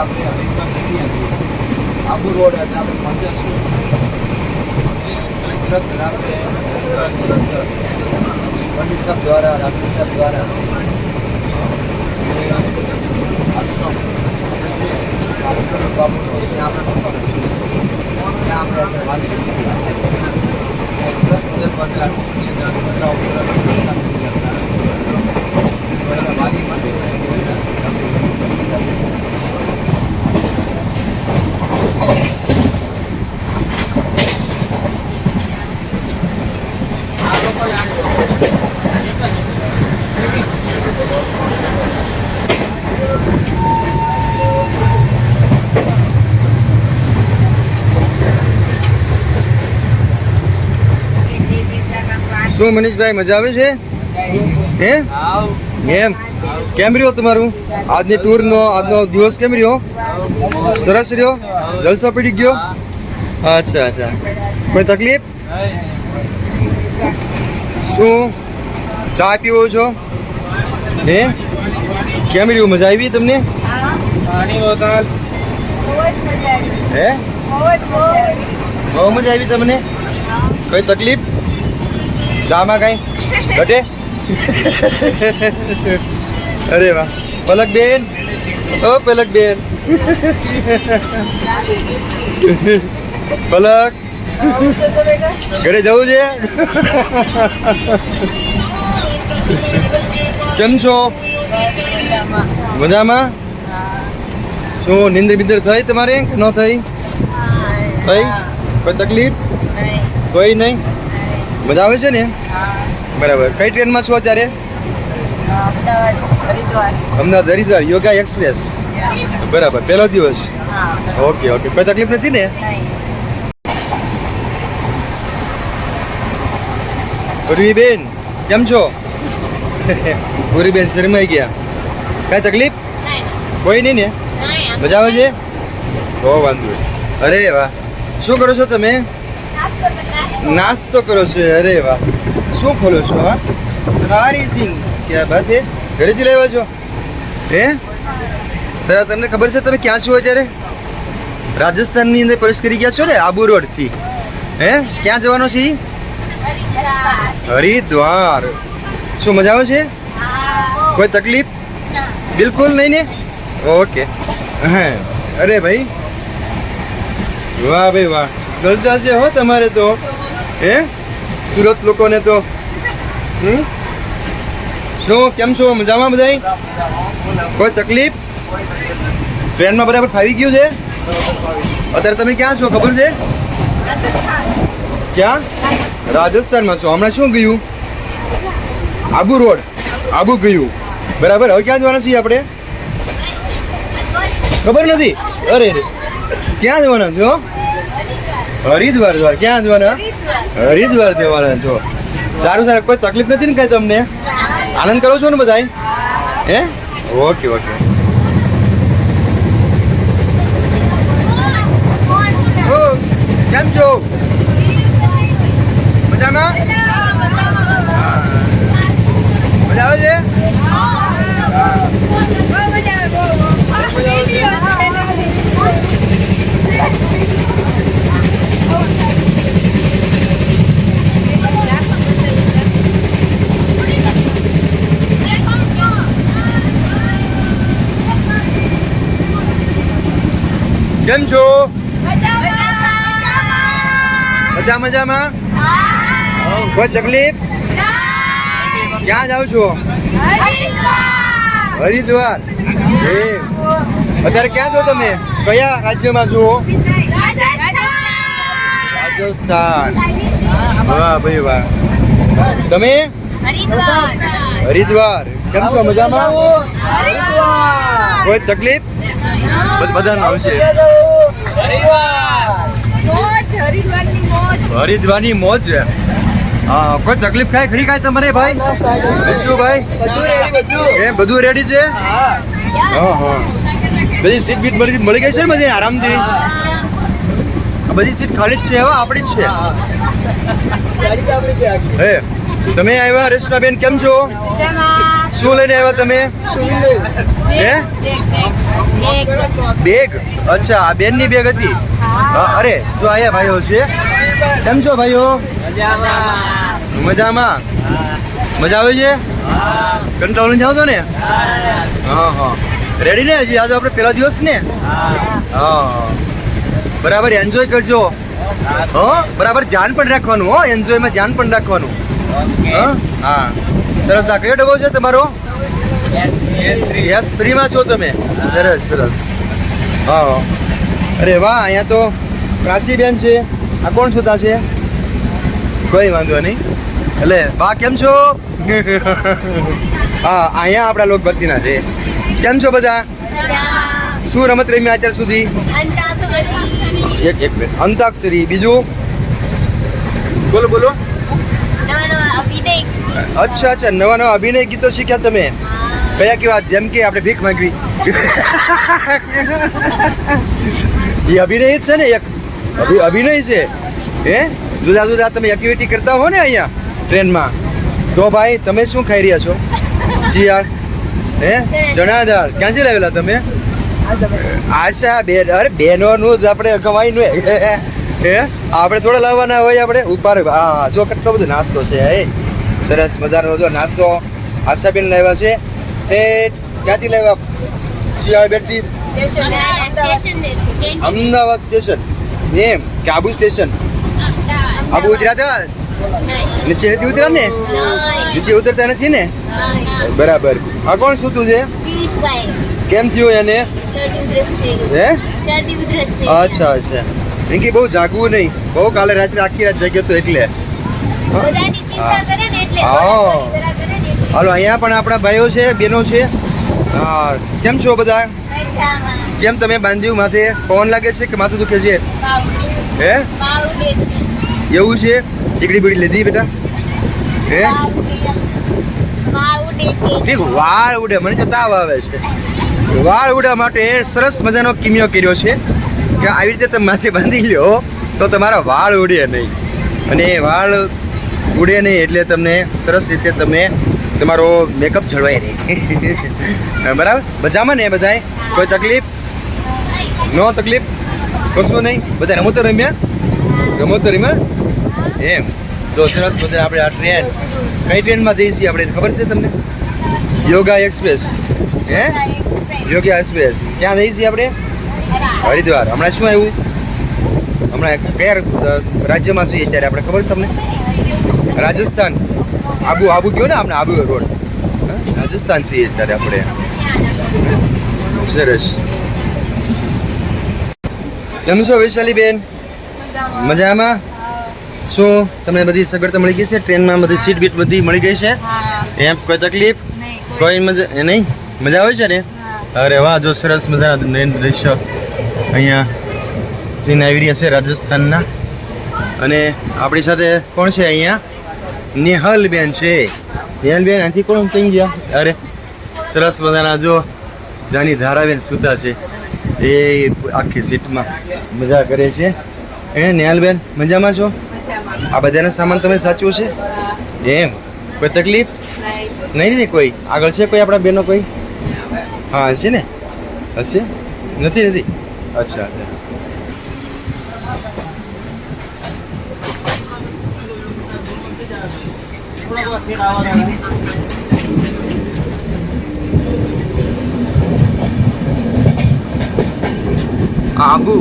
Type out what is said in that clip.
આપણે હરિદ્વાર જઈએ છીએ આબુ રોડ એટલે આપણે પહોંચ્યા છીએ આપણે પંડિત સાહેબ દ્વારા રાષ્ટ્ર સાહેબ દ્વારા આશ્રમ બાબુનો ત્યાં આપણે વાત શું મનીષભાઈ મજા આવે છે હે એમ કેમ રહ્યો તમારું આજની ટૂરનો આજનો દિવસ કેમ રહ્યો સરસ રહ્યો જલસા પડી ગયો અચ્છા અચ્છા કોઈ તકલીફ શું ચા પીવો છો હે કેમ રહ્યું મજા આવી તમને હે બહુ મજા આવી તમને કઈ તકલીફ ચામાં કઈ ઘટે અરે વાહ પલક બેન ઓ પલક બેન પલક ઘરે જવું છે કેમ છો મજામાં શું નિંદર બિંદર થઈ તમારે કે ન થઈ થઈ કોઈ તકલીફ કોઈ નહીં મજા આવે છે ને બરાબર કઈ ટ્રેનમાં છો અત્યારે અમદાવાદ હરિદ્વાર યોગા એક્સપ્રેસ બરાબર પહેલો દિવસ ઓકે ઓકે કોઈ તકલીફ નથી ને પૂર્વીબેન કેમ છો પૂર્વીબેન શરમાઈ ગયા કઈ તકલીફ કોઈ નહીં ને મજા આવે છે બહુ વાંધો અરે વાહ શું કરો છો તમે નાસ્તો કરો છો અરે વાહ શું ખોલો છો હા સારી સિંગ ક્યાં બાત હે ઘરેથી લાવ્યા છો હે તમને ખબર છે તમે ક્યાં છો અત્યારે રાજસ્થાનની અંદર પ્રવેશ કરી ગયા છો ને આબુ રોડથી હે ક્યાં જવાનો છે હરિદ્વાર શું મજા આવે છે કોઈ તકલીફ બિલકુલ નહીં ને ઓકે હા અરે ભાઈ વાહ ભાઈ વાહ જલસા છે હો તમારે તો હે સુરત લોકોને તો શું કેમ છો મજામાં બધાય કોઈ તકલીફ ટ્રેનમાં બરાબર ફાવી ગયું છે અત્યારે તમે ક્યાં છો ખબર છે ક્યાં રાજસ્થાનમાં છો હમણાં શું ગયું આબુ રોડ આબુ ગયું બરાબર હવે ક્યાં જવાના છીએ આપણે ખબર નથી અરે રે ક્યાં જવાના છો હરિદ્વાર દ્વાર ક્યાં જવાના હરિદ્વાર જવાના છો સારું સારું કોઈ તકલીફ નથી ને કઈ તમને આનંદ કરો છો ને બધાય હે ઓકે ઓકે ઓ કેમ છો મજામાં મજા આવે છે કેમ છો બધા મજામાં કોઈ તકલીફ ક્યાં જાવ છો હરિદ્વાર અત્યારે ક્યાં છો તમે કયા રાજ્યમાં છો રાજસ્થાન વાહ ભાઈ વાહ તમે હરિદ્વાર કેમ છો મજામાં કોઈ તકલીફ બધા નામ છે હરિદ્વારની મોજ હા કોઈ તકલીફ ખાય ખરી ખાય તમારે ભાઈ શું ભાઈ બધું રેડી છે હા હા બધી સીટ બીટ મળી ગઈ છે ને બધી આરામથી બધી સીટ ખાલી જ છે હવે આપણી જ છે હે તમે આવ્યા રેશમાબેન, કેમ છો? શું લઈને આવ્યા તમે? હે બેગ? અચ્છા, આ બેન ની બેગ હતી. અરે તો આયા ભાઈઓ છે. કેમ છો ભાઈઓ? મજામાં? મજા આવે છે? કંટાળો જાવ તો ને? હા હા, રેડી ને? હજી આજે આપણે પહેલા દિવસ ને? હા, બરાબર એન્જોય કરજો. હા, બરાબર ધ્યાન પણ રાખવાનું. હો, એન્જોયમાં ધ્યાન પણ રાખવાનું. હા, સરસ. આ કયો ડબ્બો છે તમારો? S3 માં છો તમે? સરસ સરસ. હા, અરે વાહ, અહીંયા તો કાશીબેન છે. આ કોણ સુતા છે? કોઈ વાંધો નહીં. એટલે બા કેમ છો? હા, અહીંયા આપણા લોક ભરતીના છે. કેમ છો બધા? શું રમત રમ્યા અત્યાર સુધી? એક મિનિટ. અંતાક્ષરી. બીજું બોલો બોલો. અચ્છા અચ્છા, નવા નવા અભિનય ગીતો શીખ્યા તમે? કયા કેવા? જેમ કે આપણે ભીખ માંગવી. એ અભિનય જ છે ને? એક અભિનય છે. હે, જુદા જુદા તમે એક્ટિવિટી કરતા હો ને અહીંયા ટ્રેનમાં, તો ભાઈ તમે શું ખાઈ રહ્યા છો? જીયાર? હે, ચણા દાળ. ક્યાંથી લાવેલા તમે? આશા બેન. અરે બહેનોનું જ આપણે કમાઈને હે, આપણે થોડા લાવવાના હોય આપણે ઉપર. હા, જો કેટલો બધો નાસ્તો છે. હે, સરસ મજાનો જો નાસ્તો આશાબેન લાવ્યા છે. એ ક્યાંથી લાવ્યા? શિયાળબેનથી? અમદાવાદ સ્ટેશન. એમ કે આબુ સ્ટેશન? આબુ ઉતર્યા નીચે નથી ઉતર્યા ને? નીચે ઉતરતા નથી ને? બરાબર. આ કોણ સૂતું છે? કેમ થયું એને? હે, અચ્છા અચ્છા. એમ કે બહુ જાગવું નહીં. બહુ કાલે રાત્રે આખી રાત જાગ્યો તો એટલે. હાલો, અહીંયા પણ આપણા ભાઈઓ છે, બહેનો છે. હા, કેમ છો બધા? કેમ તમે બાંધ્યું માથે? પવન લાગે છે કે માથું દુખે છે? હે, એવું છે? ટીકડી બીડી લીધી બેટા? હે, વાળ ઉડે. મને તો તાવ આવે છે. વાળ ઉડવા માટે સરસ મજાનો કિમિયો કર્યો છે કે આવી રીતે તમે માથે બાંધી લ્યો તો તમારા વાળ ઉડે નહીં. અને વાળ ઉડે નહીં એટલે તમને સરસ રીતે તમે તમારો મેકઅપ જળવાય નહીં. બરાબર? મજામાં ને બધાય? કોઈ તકલીફ? નો તકલીફ? કશું નહીં? બધા રમતો રમ્યા? રમતો રમ્યા? એમ તો સરસ. બધા આપણે આ ટ્રેન કઈ ટ્રેનમાં જઈએ છીએ આપણે ખબર છે તમને? યોગા એક્સપ્રેસ. હે, યોગા એક્સપ્રેસ. ક્યાં જઈએ છીએ આપણે? હરિદ્વાર. હમણાં શું આવ્યું? હમણાં કયા રાજ્યમાં છીએ અત્યારે આપણે ખબર છે તમને? રાજસ્થાન. આબુ. આબુ કયો ને આપણે? આબુ રોડ. રાજસ્થાન છીએ અત્યારે આપણે. સરસ. કેમ છો વૈશાલી બેન? મજામાં? શું તમને બધી સગવડતા મળી ગઈ છે? ટ્રેનમાં બધી સીટ બીટ બધી મળી ગઈ છે? એમ કોઈ તકલીફ? કોઈ મજા નહીં? મજા આવે છે ને? અરે વાહ, જો સરસ મજાના દ્રશ્ય અહીંયા સીન આવી રહ્યા છે રાજસ્થાનના. અને આપણી સાથે કોણ છે અહીંયા? નેહલ બેન છે. નેહલ બેન અહીંથી કોણ કઈ ગયા? અરે સરસ મજાના જો જાની ધારાબેન સુતા છે એ આખી સીટમાં મજા કરે છે. એ નેહલ બેન મજામાં છો? આ બધાનો સામાન તમે સાચવો છે? એમ કોઈ તકલીફ નહીં ને? કોઈ આગળ છે કોઈ આપણા બેનો કોઈ? હા, હશે ને? હશે? નથી નથી? અચ્છા. આબુ